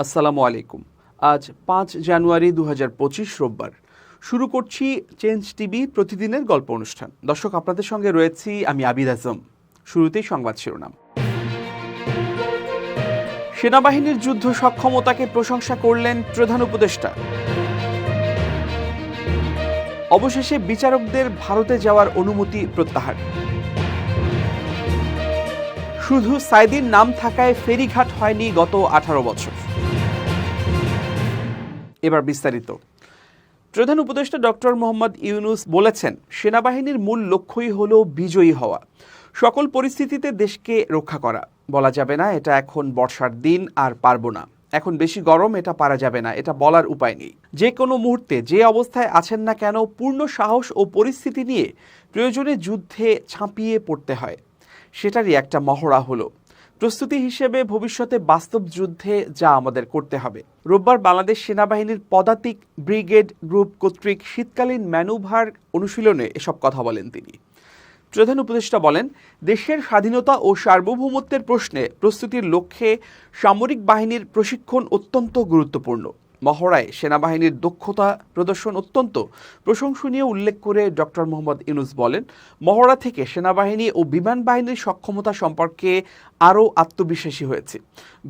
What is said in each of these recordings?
আসসালামু আলাইকুম। আজ ৫ জানুয়ারি ২০২৫ রোববার। শুরু করছি চেঞ্জ টিভি প্রতিদিনের গল্প অনুষ্ঠান। দর্শক, আপনাদের সঙ্গে রয়েছি আমি আবিদ আজম। শুরুতেই সংবাদ শিরোনাম। সেনাবাহিনীর যুদ্ধ সক্ষমতাকে প্রশংসা করলেন প্রধান উপদেষ্টা। অবশেষে বিচারকদের ভারতে যাওয়ার অনুমতি প্রত্যাহার। শুধু সাইদির নাম থাকায় ফেরিঘাট হয়নি গত 18 বছর। এবার বিস্তারিত। প্রধান উপদেষ্টা ডক্টর মোহাম্মদ ইউনূস বলেছেন, সেনাবাহিনীর মূল লক্ষ্যই হল বিজয়ী হওয়া, সকল পরিস্থিতিতে দেশকে রক্ষা করা। বলা যাবে না এটা এখন বর্ষার দিন আর পারবো না, এখন বেশি গরম, এটা পারা যাবে না, এটা বলার উপায় নেই। যে কোনো মুহূর্তে যে অবস্থায় আছেন না কেন, পূর্ণ সাহস ও পরিস্থিতি নিয়ে প্রয়োজনে যুদ্ধে ঝাঁপিয়ে পড়তে হয়। সেটারই একটা মহড়া হলো প্রস্তুতি হিসেবে ভবিষ্যতে বাস্তব যুদ্ধে যা আমাদের করতে হবে। রোববার বাংলাদেশ সেনাবাহিনীর পদাতিক ব্রিগেড গ্রুপ কর্তৃক শীতকালীন ম্যানুভার অনুশীলনে এসব কথা বলেন তিনি। প্রধান উপদেষ্টা বলেন, দেশের স্বাধীনতা ও সার্বভৌমত্বের প্রশ্নে প্রস্তুতির লক্ষ্যে সামরিক বাহিনীর প্রশিক্ষণ অত্যন্ত গুরুত্বপূর্ণ। মহড়ায় সেনাবাহিনীর দক্ষতা প্রদর্শন অত্যন্ত প্রশংসনীয় উল্লেখ করে ডক্টর মোহাম্মদ ইউনূস বলেন, মহড়া থেকে সেনাবাহিনী ও বিমান বাহিনীর সক্ষমতা সম্পর্কে আরও আত্মবিশ্বাসী হয়েছে।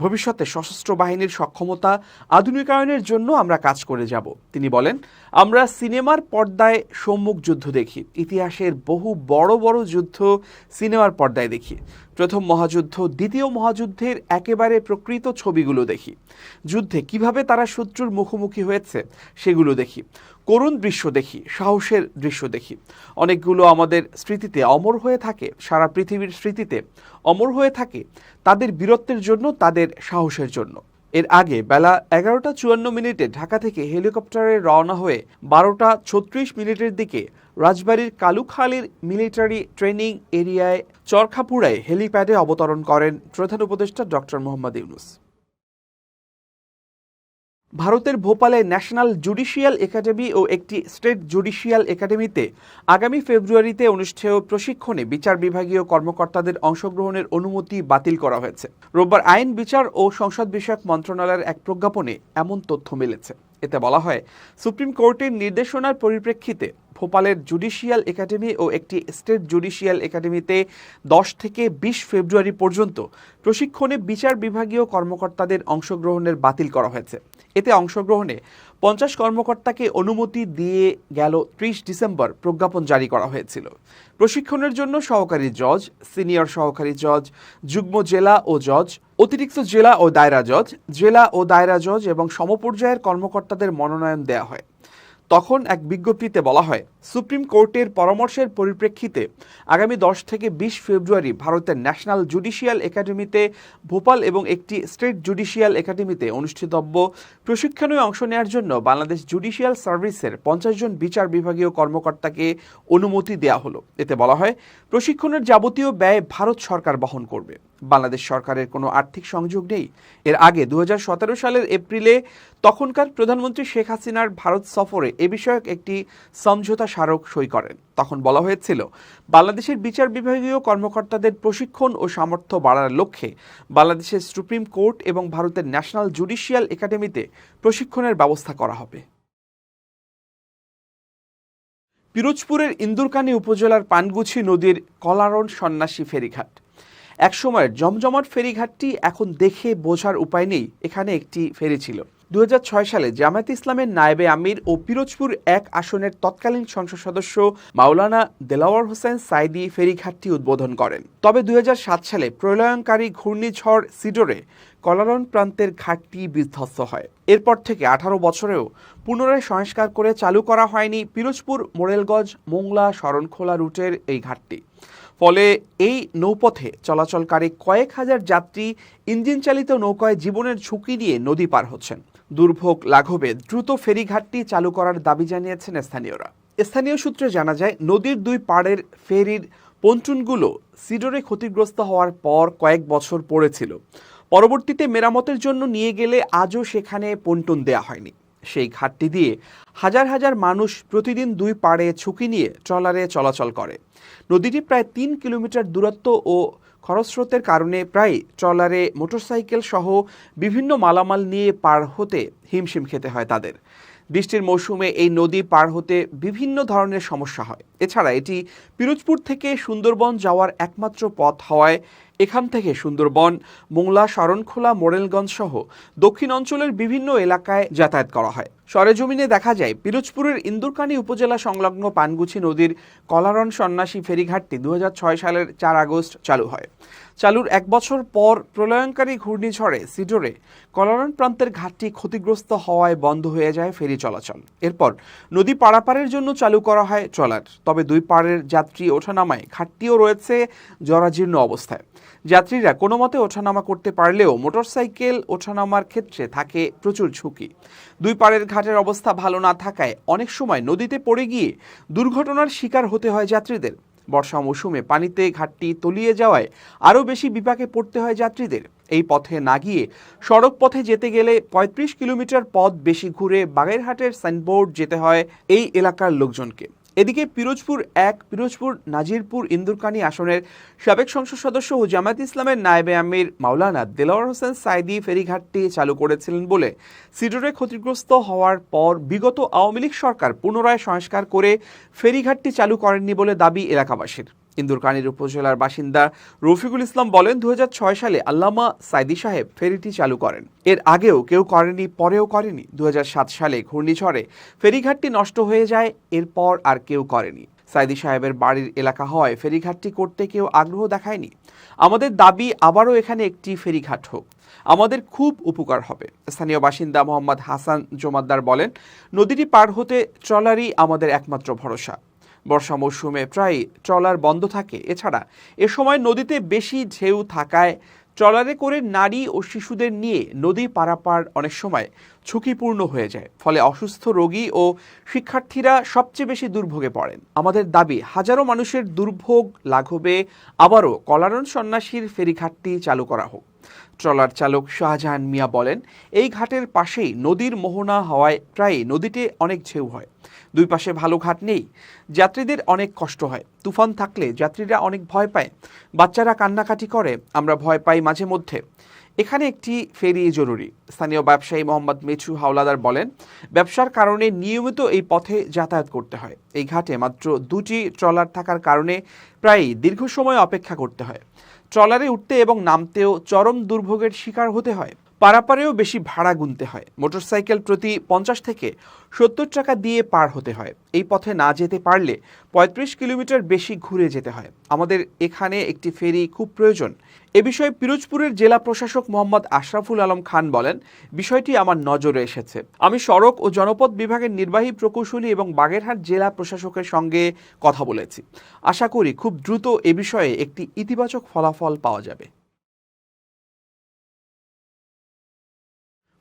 ভবিষ্যতে সশস্ত্র বাহিনীর সক্ষমতা আধুনিকায়নের জন্য আমরা কাজ করে যাব। তিনি বলেন, আমরা সিনেমার পর্দায় সম্মুখ যুদ্ধ দেখি, ইতিহাসের বহু বড় বড় যুদ্ধ সিনেমার পর্দায় দেখি। প্রথম মহাযুদ্ধ, দ্বিতীয় মহাযুদ্ধের একেবারে প্রকৃত ছবিগুলো দেখি। যুদ্ধে কিভাবে তারা শত্রুর মুখোমুখি হয়েছে সেগুলো দেখি। করুণ দৃশ্য দেখি, সাহসের দৃশ্য দেখি। অনেকগুলো আমাদের স্মৃতিতে অমর হয়ে থাকে, সারা পৃথিবীর স্মৃতিতে অমর হয়ে থাকে তাদের বীরত্বের জন্য, তাদের সাহসের জন্য। এর আগে বেলা 11:54 ঢাকা থেকে হেলিকপ্টারে রওনা হয়ে 12:36 দিকে রাজবাড়ীর কালুখালীর মিলিটারি ট্রেনিং এরিয়ায় চরখাপুরায় হেলিপ্যাডে অবতরণ করেন প্রধান উপদেষ্টা ডক্টর মোহাম্মদ ইউনূস। ভারতের ভোপালে ন্যাশনাল জুডিশিয়াল একাডেমি ও একটি স্টেট জুডিশিয়াল একাডেমিতে আগামী ফেব্রুয়ারিতে অনুষ্ঠেয় প্রশিক্ষণে বিচার বিভাগীয় কর্মকর্তাদের অংশগ্রহণের অনুমতি বাতিল করা হয়েছে। রোববার আইন, বিচার ও সংসদ বিষয়ক মন্ত্রণালয়ের এক প্রজ্ঞাপনে এমন তথ্য মিলেছে। এতে বলা হয়, সুপ্রিম কোর্টের নির্দেশনার পরিপ্রেক্ষিতে ভোপালের জুডিশিয়াল একাডেমি ও একটি স্টেট জুডিশিয়াল একাডেমিতে 10 থেকে 20 ফেব্রুয়ারি পর্যন্ত প্রশিক্ষণে বিচার বিভাগীয় কর্মকর্তাদের অংশগ্রহণের বাতিল করা হয়েছে। এতে অংশগ্রহণে 50 কর্মকর্তাকে অনুমতি দিয়ে গেল 30 ডিসেম্বর প্রজ্ঞাপন জারি করা হয়েছিল। প্রশিক্ষণের জন্য সহকারী জজ, সিনিয়র সহকারী জজ, যুগ্ম জেলা ও জজ, অতিরিক্ত জেলা ও দায়রা জজ, জেলা ও দায়রা জজ এবং সমপর্যায়ের কর্মকর্তাদের মনোনয়ন দেওয়া হয়। তখন এক বিজ্ঞপ্তিতে বলা হয়, সুপ্রিম কোর্টের পরামর্শের পরিপ্রেক্ষিতে আগামী 10 থেকে 20 ফেব্রুয়ারি ভারতের ন্যাশনাল জুডিশিয়াল একাডেমিতে ভোপাল এবং একটি স্টেট জুডিশিয়াল একাডেমিতে অনুষ্ঠিতব্য প্রশিক্ষণে অংশ নেওয়ার জন্য বাংলাদেশ জুডিশিয়াল সার্ভিসের 50 জন বিচার বিভাগীয় কর্মকর্তাকে অনুমতি দেওয়া হলো। এতে বলা হয়, প্রশিক্ষণের যাবতীয় ব্যয় ভারত সরকার বহন করবে। বাংলাদেশ সরকারের কোনো আর্থিক সংযোগ নেই। এর আগে 2017 সালের এপ্রিলে তখনকার প্রধানমন্ত্রী শেখ হাসিনার ভারত সফরে এ বিষয়ক একটি সমঝোতা স্মারক সই করেন। তখন বলা হয়েছিল, বাংলাদেশের বিচার বিভাগীয় কর্মকর্তাদের প্রশিক্ষণ ও সামর্থ্য বাড়ানোর লক্ষ্যে বাংলাদেশের সুপ্রিম কোর্ট এবং ভারতের ন্যাশনাল জুডিশিয়াল একাডেমিতে প্রশিক্ষণের ব্যবস্থা করা হবে। পিরোজপুরের ইন্দুরকানী উপজেলার পানগুছি নদীর কলারণ সন্ন্যাসী ফেরিঘাট। একসময়ের জমজমাট ফেরিঘাটটি এখন দেখে বোঝার উপায় নেই এখানে একটি ফেরি ছিল। 2006 সালে জামায়াত ইসলামের নায়েবে আমির ও পিরোজপুর 1 আসনের তৎকালীন সংসদ সদস্য মাওলানা দেলাওয়ার হোসেন সাইদি ফেরিঘাটটি উদ্বোধন করেন। তবে 2007 সালে প্রলয়ঙ্কারী ঘূর্ণিঝড় সিডরে কলারণ প্রান্তের ঘাটটি বিধ্বস্ত হয়। এরপর থেকে 18 বছরেও পুনরায় সংস্কার করে চালু করা হয়নি পিরোজপুর মোরেলগঞ্জ মোংলা শরণখোলা রুটের এই ঘাটটি। ফলে এই নৌপথে চলাচলকারী কয়েক হাজার যাত্রী ইঞ্জিন চালিত নৌকায় জীবনের ঝুঁকি নিয়ে নদী পার হচ্ছেন। দুর্ভোগ লাঘবে দ্রুত ফেরিঘাটটি চালু করার দাবি জানিয়েছেন স্থানীয়রা। স্থানীয় সূত্রে জানা যায়, নদীর দুই পাড়ের ফেরির পন্টুনগুলো সিডরে ক্ষতিগ্রস্ত হওয়ার পর কয়েক বছর পড়েছিল। পরবর্তীতে মেরামতের জন্য নিয়ে গেলে আজও সেখানে পন্টুন দেয়া হয়নি। সেই ঘাটটি দিয়ে হাজার হাজার মানুষ প্রতিদিন দুই পাড়ে ঝুঁকি নিয়ে ট্রলারে চলাচল করে। নদীটি প্রায় ৩ কিলোমিটার দূরত্ব ও খরস্রোতের কারণে প্রায় ট্রলারে মোটরসাইকেল সহ বিভিন্ন মালামাল নিয়ে পার হতে হিমশিম খেতে হয় তাদের। বৃষ্টির মৌসুমে এই নদী পার হতে বিভিন্ন ধরনের সমস্যা হয়। এছাড়া এটি পিরোজপুর থেকে সুন্দরবন যাওয়ার একমাত্র পথ হওয়ায় এখান থেকে সুন্দরবন, মোংলা, শরণখোলা, মোরেলগঞ্জ সহ দক্ষিণ অঞ্চলের বিভিন্ন এলাকায় যাতায়াত করা হয়। সরেজমিনে দেখা যায় পিরোজপুরের ইন্দুরকানী উপজেলা সংলগ্ন পানগুছি নদীর কলারণ সন্ন্যাসী ফেরিঘাটটি 2006 সালের 4 আগস্ট চালু হয়। চালুর 1 বছর পর প্রলয়ঙ্কারী ঘূর্ণিঝড়ে সিডরে কলারণ প্রান্তের ঘাটটি ক্ষতিগ্রস্ত হওয়ায় বন্ধ হয়ে যায় ফেরি চলাচল। এরপর নদী পারাপারের জন্য চালু করা হয় ট্রলার। তবে দুই পাড়ের যাত্রী ওঠানামায় ঘাটটিও রয়েছে জরাজীর্ণ অবস্থায়। যাত্রীরা কোনো মতে ওঠানামা করতে পারলেও মোটরসাইকেল ওঠানামার ক্ষেত্রে থাকে প্রচুর ঝুঁকি। দুই পাড়ের ঘাটের অবস্থা ভালো না থাকায় অনেক সময় নদীতে পড়ে গিয়ে দুর্ঘটনার শিকার হতে হয় যাত্রীদের। বর্ষা মৌসুমে পানিতে ঘাটটি তলিয়ে যাওয়ায় আরও বেশি বিপাকে পড়তে হয় যাত্রীদের। এই পথে না গিয়ে সড়ক পথে যেতে গেলে ৩৫ কিলোমিটার পথ বেশি ঘুরে বাগেরহাটের সাইনবোর্ড যেতে হয় এই এলাকার লোকজনকে। এদিকে পিরোজপুর নাজিরপুর ইন্দুরকানী আসনের সাবেক সংসদ সদস্য ও জামায়াত ইসলামের নায়েবে আমির মাওলানা দেলোয়ার হোসেন সাইদি ফেরিঘাটটি চালু করেছিলেন বলে সিডরে ক্ষতিগ্রস্ত হওয়ার পর বিগত আওয়ামী লীগ সরকার পুনরায় সংস্কার করে ফেরিঘাটটি চালু করেননি বলে দাবি এলাকাবাসীর। ইন্দুরকানীর উপজেলার বাসিন্দা রফিকুল ইসলাম বলেন, 2006 সালে আল্লামা সাইদি সাহেব ফেরিটি চালু করেন। এর আগেও কেউ করেনি, পরেও করেনি। 2007 সালে ঘূর্ণিঝড়ে ফেরিঘাটটি নষ্ট হয়ে যায়, এরপর আর কেউ করেনি। সাইদি সাহেবের বাড়ির এলাকা হওয়ায় ফেরিঘাটটি করতে কেউ আগ্রহ দেখায়নি। আমাদের দাবি আবারও এখানে একটি ফেরিঘাট হোক, আমাদের খুব উপকার হবে। স্থানীয় বাসিন্দা মোহাম্মদ হাসান জমাদ্দার বলেন, নদীটি পার হতে ট্রলারই আমাদের একমাত্র ভরসা। বর্ষা মৌসুমে প্রায় ট্রলার বন্ধ থাকে। এছাড়া এ সময় নদীতে বেশি ঢেউ থাকায় ট্রলারে করে নারী ও শিশুদের নিয়ে নদী পারাপার অনেক সময় ঝুঁকিপূর্ণ হয়ে যায়। ফলে অসুস্থ রোগী ও শিক্ষার্থীরা সবচেয়ে বেশি দুর্ভোগে পড়েন। আমাদের দাবি হাজারো মানুষের দুর্ভোগ লাঘবে আবারও কলারণ সন্ন্যাসীর ফেরিঘাটটি চালু করা হোক। ট্রলার চালক শাহজাহান মিয়া বলেন, এই ঘাটের পাশেই নদীর মোহনা হওয়ায় প্রায় নদীতে অনেক ঢেউ হয়। দুই পাশে ভালো ঘাট নেই, যাত্রীদের অনেক কষ্ট হয়। তুফান থাকলে যাত্রীরা অনেক ভয় পায়, বাচ্চারা কান্নাকাটি করে, আমরা ভয় পাই মাঝে মধ্যে। এখানে একটি ফেরি জরুরি। স্থানীয় ব্যবসায়ী মোহাম্মদ মিঠু হাওলাদার বলেন, ব্যবসার কারণে নিয়মিত এই পথে যাতায়াত করতে হয়। এই ঘাটে মাত্র 2টি ট্রলার থাকার কারণে প্রায় দীর্ঘ সময় অপেক্ষা করতে হয়। ট্রলারে উঠতে এবং নামতেও চরম দুর্ভোগের শিকার হতে হয়। পারাপারেও বেশি ভাড়া গুনতে হয়। মোটরসাইকেল প্রতি 50 থেকে 70 টাকা দিয়ে পার হতে হয়। এই পথে না যেতে পারলে 35 কিলোমিটার বেশি ঘুরে যেতে হয়। আমাদের এখানে একটি ফেরি খুব প্রয়োজন। এ বিষয়ে পিরোজপুরের জেলা প্রশাসক মোহাম্মদ আশরাফুল আলম খান বলেন, বিষয়টি আমার নজরে এসেছে। আমি সড়ক ও জনপথ বিভাগের নির্বাহী প্রকৌশলী এবং বাগেরহাট জেলা প্রশাসকের সঙ্গে কথা বলেছি। আশা করি খুব দ্রুত এ বিষয়ে একটি ইতিবাচক ফলাফল পাওয়া যাবে।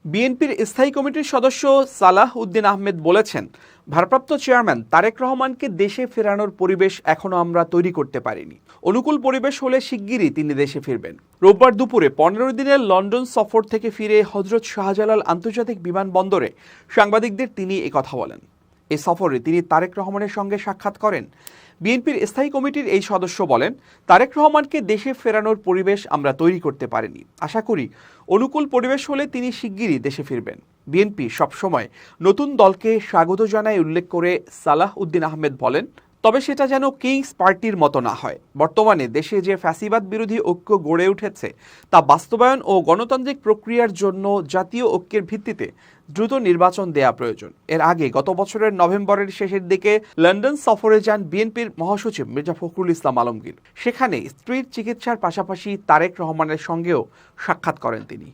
বিএনপির স্থায়ী কমিটির সদস্য সালাহ উদ্দিন আহমেদ বলেছেন, ভারপ্রাপ্ত চেয়ারম্যান তারেক রহমানকে দেশে ফেরানোর পরিবেশ এখনো আমরা তৈরি করতে পারিনি। অনুকূল পরিবেশ হলে শিগগিরই তিনি দেশে ফিরবেন। রোববার দুপুরে 15 দিনের লন্ডন সফর থেকে ফিরে হজরত শাহজালাল আন্তর্জাতিক বিমানবন্দরে সাংবাদিকদের তিনি একথা বলেন। এ সফরে তিনি তারেক রহমানের সঙ্গে সাক্ষাৎ করেন। বিএনপির স্থায়ী কমিটির এই সদস্য বলেন, তারেক রহমানকে দেশে ফেরানোর পরিবেশ আমরা তৈরি করতে পারিনি। আশা করি অনুকূল পরিবেশ হলে তিনি শিগগিরই দেশে ফিরবেন। বিএনপি সবসময় নতুন দলকে স্বাগত জানায় উল্লেখ করে সালাহ উদ্দিন আহমেদ বলেন, তবে সেটা যেন কিংস পার্টির মতো না হয়। বর্তমানে দেশে যে ফ্যাসিবাদ বিরোধী ঐক্য গড়ে উঠেছে তা বাস্তবায়ন ও গণতান্ত্রিক প্রক্রিয়ার জন্য জাতীয় ঐক্যের ভিত্তিতে দ্রুত নির্বাচন দেয়া প্রয়োজন। এর আগে গত বছরের নভেম্বরের শেষের দিকে লন্ডন সফরে যান বিএনপির মহাসচিব মির্জা ফখরুল ইসলাম আলমগীর। সেখানে স্ত্রীর চিকিৎসার পাশাপাশি তারেক রহমানের সঙ্গেও সাক্ষাৎ করেন তিনি।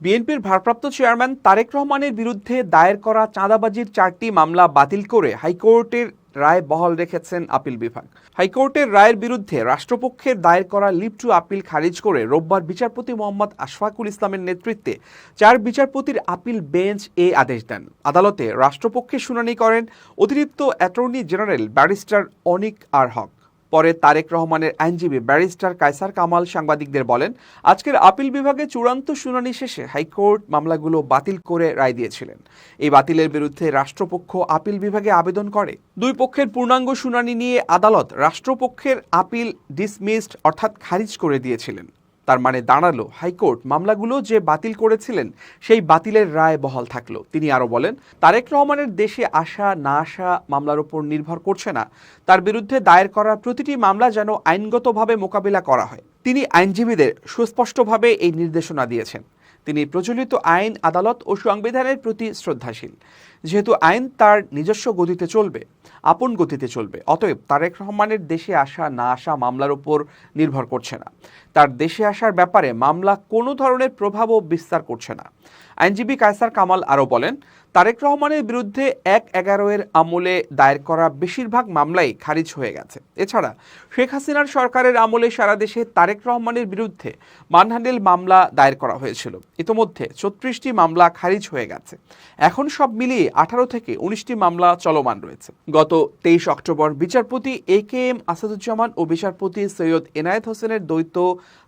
বিএনপির ভারপ্রাপ্ত চেয়ারম্যান তারেক রহমানের বিরুদ্ধে দায়ের করা চাঁদাবাজির 4টি মামলা বাতিল করে হাইকোর্টের রায় বহাল রেখেছেন আপিল বিভাগ। হাইকোর্টের রায়ের বিরুদ্ধে রাষ্ট্রপক্ষের দায়ের করা লিভ টু আপিল খারিজ করে রোববার বিচারপতি মোহাম্মদ আশফাকুল ইসলামের নেতৃত্বে 4 বিচারপতির আপিল বেঞ্চ এ আদেশ দেন। আদালতে রাষ্ট্রপক্ষে শুনানি করেন অতিরিক্ত অ্যাটর্নি জেনারেল ব্যারিস্টার অনিক আর হক। পরে তারেক রহমানের আইনজীবী ব্যারিস্টার কায়সার কামাল সাংবাদিকদের বলেন, আজকের আপিল বিভাগে চূড়ান্ত শুনানি শেষে হাইকোর্ট মামলাগুলো বাতিল করে রায় দিয়েছিলেন। এই বাতিলের বিরুদ্ধে রাষ্ট্রপক্ষ আপিল বিভাগে আবেদন করে। দুই পক্ষের পূর্ণাঙ্গ শুনানি নিয়ে আদালত রাষ্ট্রপক্ষের আপিল ডিসমিসড অর্থাৎ খারিজ করে দিয়েছিলেন। তার মানে দাঁড়ালো হাইকোর্ট মামলাগুলো যে বাতিল করেছিলেন সেই বাতিলের রায় বহাল থাকলো। তিনি আরও বলেন, তারেক রহমানের দেশে আসা না আসা মামলার উপর নির্ভর করছে না, তার বিরুদ্ধে দায়ের করা প্রতিটি মামলা যেন আইনগতভাবে মোকাবিলা করা হয়। তিনি আইনজীবীদের সুস্পষ্টভাবে এই নির্দেশনা দিয়েছেন। তিনি প্রচলিত আইন, আদালত ও সংবিধানের প্রতি শ্রদ্ধাশীল। যেহেতু আইন তার নিজস্ব গতিতে চলবে, আপন গতিতে চলবে, অতএব তারেক রহমানের দেশে আসা না আসা মামলার উপর নির্ভর করছে না। তার দেশে আসার ব্যাপারে মামলা কোনো ধরনের প্রভাবও বিস্তার করছে না। আইনজীবী কায়সার কামাল আরও বলেন, তারেক রহমানের বিরুদ্ধে ১/১১ আমলে দায়ের করা বেশিরভাগ মামলাই খারিজ হয়ে গেছে। এছাড়া শেখ হাসিনার সরকারের আমলে সারা দেশে তারেক রহমানের বিরুদ্ধে মানহানির মামলা দায়ের করা হয়েছিল। ইতোমধ্যে ৩৬টি মামলা খারিজ হয়ে গেছে। এখন সব মিলিয়ে ১৮ থেকে ১৯টি মামলা চলমান রয়েছে। গত ২৩ অক্টোবর বিচারপতি AK-M আসাদুজ্জামান ও বিচারপতি সৈয়দ এনায়েত হোসেনের দ্বৈত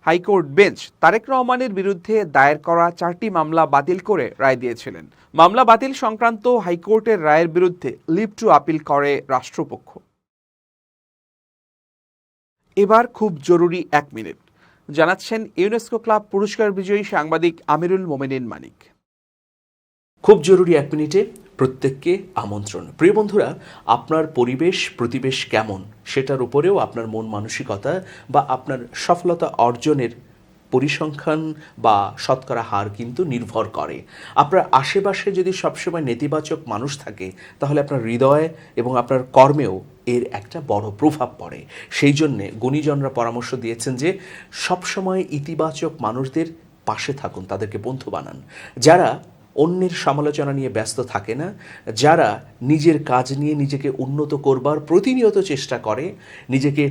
হাইকোর্ট বেঞ্চ তারেক রহমানের বিরুদ্ধে দায়ের করা ৪টি মামলা বাতিল করে রায় দিয়েছিলেন। মামলা বাতিল সংক্রান্ত হাইকোর্টের রায়ের বিরুদ্ধে লিভ টু আপিল করে রাষ্ট্রপক্ষ। এবার খুব জরুরি ১ মিনিট জানাচ্ছেন ইউনেস্কো ক্লাব পুরস্কার বিজয়ী সাংবাদিক আমিরুল মোমিনিন মানিক। খুব জরুরি ১ মিনিটে প্রত্যেককে আমন্ত্রণ। প্রিয় বন্ধুরা, আপনার পরিবেশ প্রতিবেশ কেমন সেটার উপরেও আপনার মন মানসিকতা বা আপনার সফলতা অর্জনের পরিসংখ্যান বা শতকরা হার কিন্তু নির্ভর করে। আপনার আশেপাশে যদি সবসময় নেতিবাচক মানুষ থাকে তাহলে আপনার হৃদয় এবং আপনার কর্মেও এর একটা বড় প্রভাব পড়ে। সেই জন্যে গুণীজনরা পরামর্শ দিয়েছেন যে সবসময় ইতিবাচক মানুষদের পাশে থাকুন, তাদেরকে বন্ধু বানান। যারা অন্যের সমালোচনা নিয়ে ব্যস্ত থাকে না, যারা নিজের কাজ নিয়ে নিজেকে উন্নত করবার প্রতিনিয়ত চেষ্টা করে, নিজেকে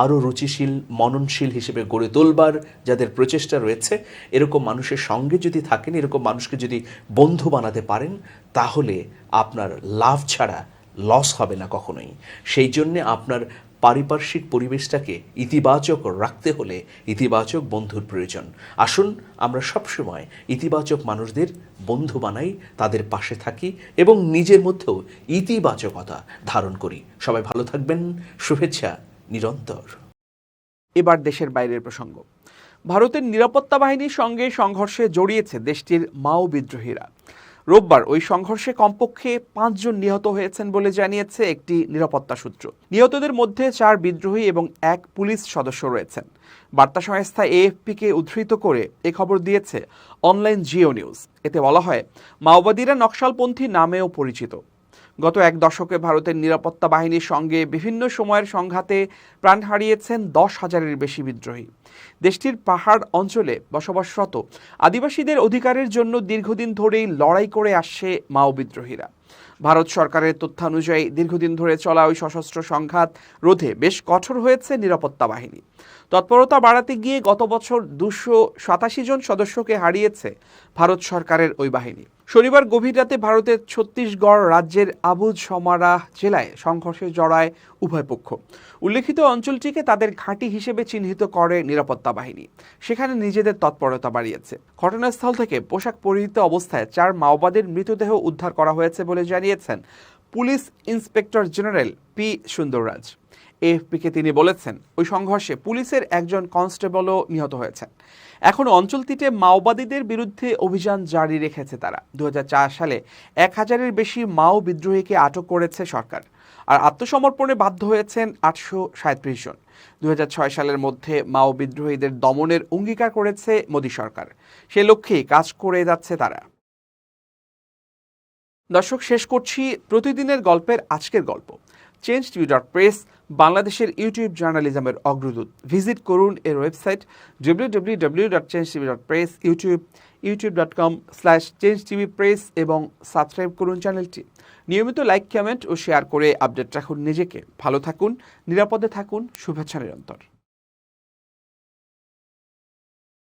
আরও রুচিশীল মননশীল হিসেবে গড়ে তোলবার যাদের প্রচেষ্টা রয়েছে, এরকম মানুষের সঙ্গে যদি থাকেন, এরকম মানুষকে যদি বন্ধু বানাতে পারেন, তাহলে আপনার লাভ ছাড়া লস হবে না কখনোই। সেই জন্যে আপনার পারিপার্শ্বিক পরিবেশটাকে ইতিবাচক রাখতে হলে ইতিবাচক বন্ধুর প্রয়োজন। আসুন আমরা সবসময় ইতিবাচক মানুষদের বন্ধু বানাই, তাদের পাশে থাকি এবং নিজের মধ্যেও ইতিবাচকতা ধারণ করি। সবাই ভালো থাকবেন, শুভেচ্ছা নিরন্তর। এবার দেশের বাইরের প্রসঙ্গ। ভারতের নিরাপত্তা বাহিনীর সঙ্গে সংঘর্ষে জড়িয়েছে দেশটির মাও বিদ্রোহীরা। রোববার ওই সংঘর্ষে কমপক্ষে ৫ জন নিহত হয়েছেন বলে জানিয়েছে একটি নিরাপত্তা সূত্র। নিহতদের মধ্যে ৪ বিদ্রোহী এবং ১ পুলিশ সদস্য রয়েছেন। বার্তা সংস্থা AFP-কে উদ্ধৃত করে এ খবর দিয়েছে অনলাইন জিও নিউজ। এতে বলা হয়, মাওবাদীরা নকশালপন্থী নামেও পরিচিত। গত ১ দশকে ভারতের নিরাপত্তা বাহিনীর সঙ্গে বিভিন্ন সময়ের সংঘাতে প্রাণ হারিয়েছেন ১০,০০০-এর বেশি বিদ্রোহী। দেশটির পাহাড় অঞ্চলে বসবাসরত আদিবাসীদের অধিকারের জন্য দীর্ঘদিন ধরেই লড়াই করে আসছে মাও বিদ্রোহীরা। ভারত সরকারের তথ্যানুযায়ী দীর্ঘদিন ধরে চলা ওই সশস্ত্র সংঘাত রোধে বেশ কঠোর হয়েছে নিরাপত্তা বাহিনী। তৎপরতা বাড়াতে গিয়ে গত বছর ২৮৭ জন সদস্যকে হারিয়েছে ভারত সরকারের ওই বাহিনী। শনিবার গভীর রাতে ভারতের ছত্তিশগড় রাজ্যের আবুজ সমারা জেলায় সংঘর্ষে জড়ায় উভয় পক্ষ। উল্লেখিত অঞ্চলটিকে তাদের ঘাঁটি হিসেবে চিহ্নিত করে নিরাপত্তা বাহিনী। সেখানে নিজেদের তৎপরতা বাড়িয়েছে। ঘটনাস্থল থেকে পোশাক পরিহিত অবস্থায় ৪ মাওবাদীর মৃতদেহ উদ্ধার করা হয়েছে বলে জানিয়েছেন police inspector general P Sundarraj. AFP-কে তিনি বলেছেন, ওই সংঘর্ষে পুলিশের একজন কনস্টেবলও নিহত হয়েছেন। এখন অঞ্চলটিতে মাওবাদীদের বিরুদ্ধে অভিযান জারি রেখেছে তারা। ২০০৪ সালে ১,০০০-এর বেশি মাও বিদ্রোহীকে আটক করেছে সরকার, আর আত্মসমর্পণে বাধ্য হয়েছেন ৮৩৭ জন। ২০০৬ সালের মধ্যে মাও বিদ্রোহীদের দমনের অঙ্গীকার করেছে মোদী সরকার। সে লক্ষ্যেই কাজ করে যাচ্ছে তারা। দর্শক, শেষ করছি প্রতিদিনের গল্পের আজকের গল্প। changetv.press বাংলাদেশের ইউটিউব জার্নালিজমের অগ্রদূত। ভিজিট করুন এর ওয়েবসাইট www.changetv.press, youtube.com/changetvpress এবং সাবস্ক্রাইব করুন চ্যানেলটি। নিয়মিত লাইক, কমেন্ট ও শেয়ার করে আপডেট রাখুন নিজেকে। ভালো থাকুন, নিরাপদে থাকুন, শুভেচ্ছা নিরন্তর।